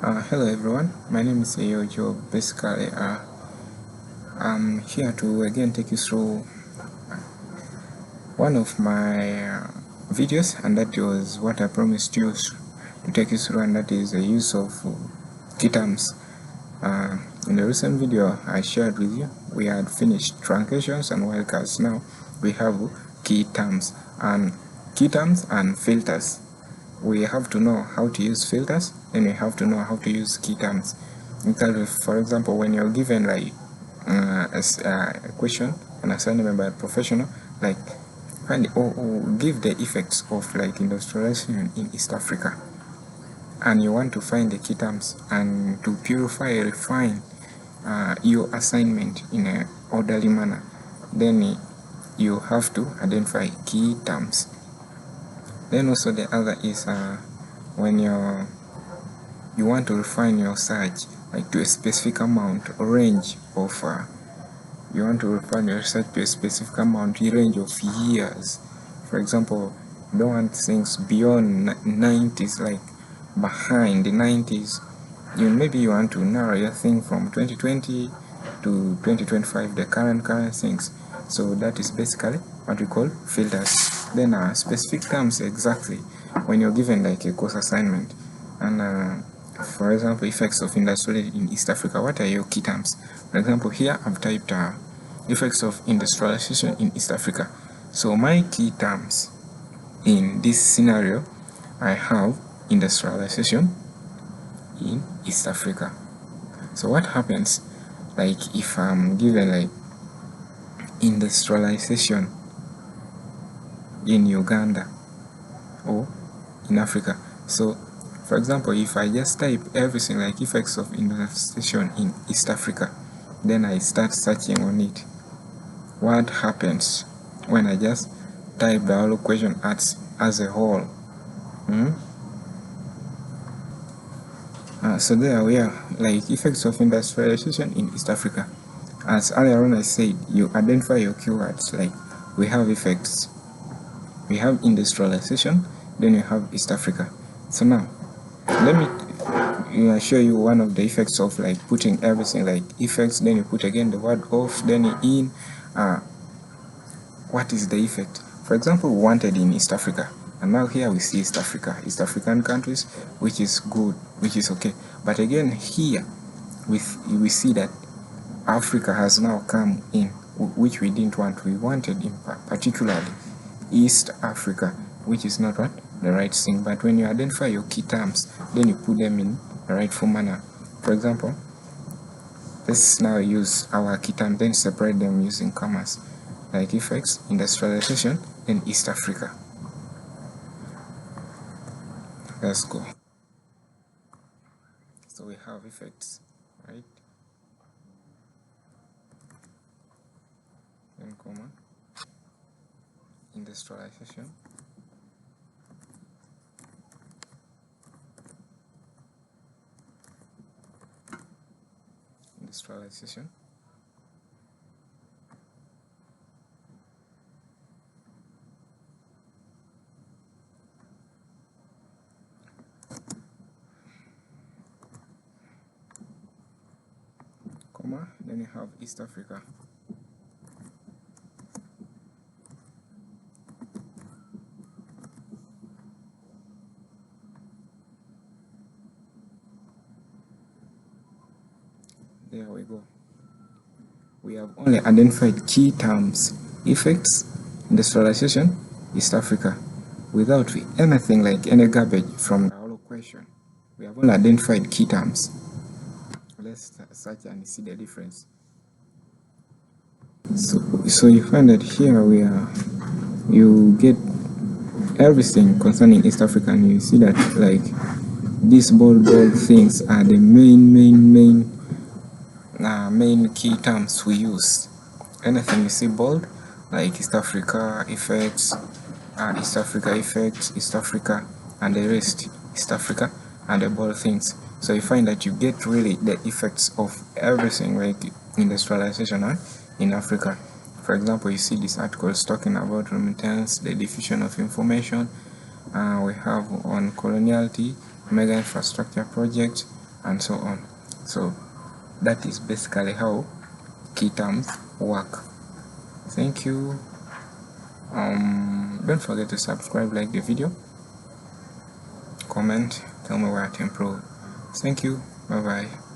Hello everyone, my name is Joe. Basically, I'm here to again take you through one of my videos, and that was what I promised you to take you through, and that is the use of key terms. In the recent video I shared with you, we had finished truncations and wildcards. Now we have key terms and filters. We have to know how to use filters, and we have to know how to use key terms. Because, for example, when you're given like a question, an assignment by a professional, like find or give the effects of like industrialization in East Africa, and you want to find the key terms and to purify, refine your assignment in an orderly manner, then you have to identify key terms. Then also the other is when you want to refine your search like to a specific amount or range of you want to refine your search to a specific amount, range of years. For example, you don't want things beyond 90s, like behind the 90s. Maybe you want to narrow your thing from 2020 to 2025, the current things. So that is basically what we call filters. Then specific terms, exactly when you're given like a course assignment, and for example, effects of industrialization in East Africa, what are your key terms? For example, here I've typed effects of industrialization in East Africa. So my key terms in this scenario, I have industrialization in East Africa. So what happens like if I'm given like industrialization in Uganda or in Africa? So for example, if I just type everything like effects of industrialization in East Africa, then I start searching on it, what happens when I just type the whole question as a whole? So there we are, like effects of industrialization in East Africa. As earlier on I said, you identify your keywords, like we have effects, we have industrialization, then you have East Africa. So now let me show you one of the effects of like putting everything like effects, then you put again the word off, then in what is the effect. For example, we wanted in East Africa, and now here we see East African countries, which is good, which is okay. But again here we see that Africa has now come in, which we didn't want. We wanted in particularly East Africa, which is not what the right thing. But when you identify your key terms, then you put them in the rightful manner. For example, let's now use our key terms, then separate them using commas, like effects, industrialization, and East Africa. Let's go. So we have effects, right? Then comma, industrialization, comma, then you have East Africa. There we go. We have only identified key terms, effects, industrialization, East Africa, without anything like any garbage from the whole question. We have only identified key terms. Let's search and see the difference. So you find that here you get everything concerning East Africa, and you see that like these bold things are the main key terms we use. Anything you see bold, like East Africa effects, East Africa effects, East Africa, and the rest, East Africa, and the bold things. So you find that you get really the effects of everything, like industrialization in Africa. For example, you see these articles talking about remittance, the diffusion of information. We have on coloniality, mega infrastructure projects, and so on. So that is basically how key terms work. Thank you. Don't forget to subscribe, like the video, comment, tell me where to improve. Thank you. Bye bye.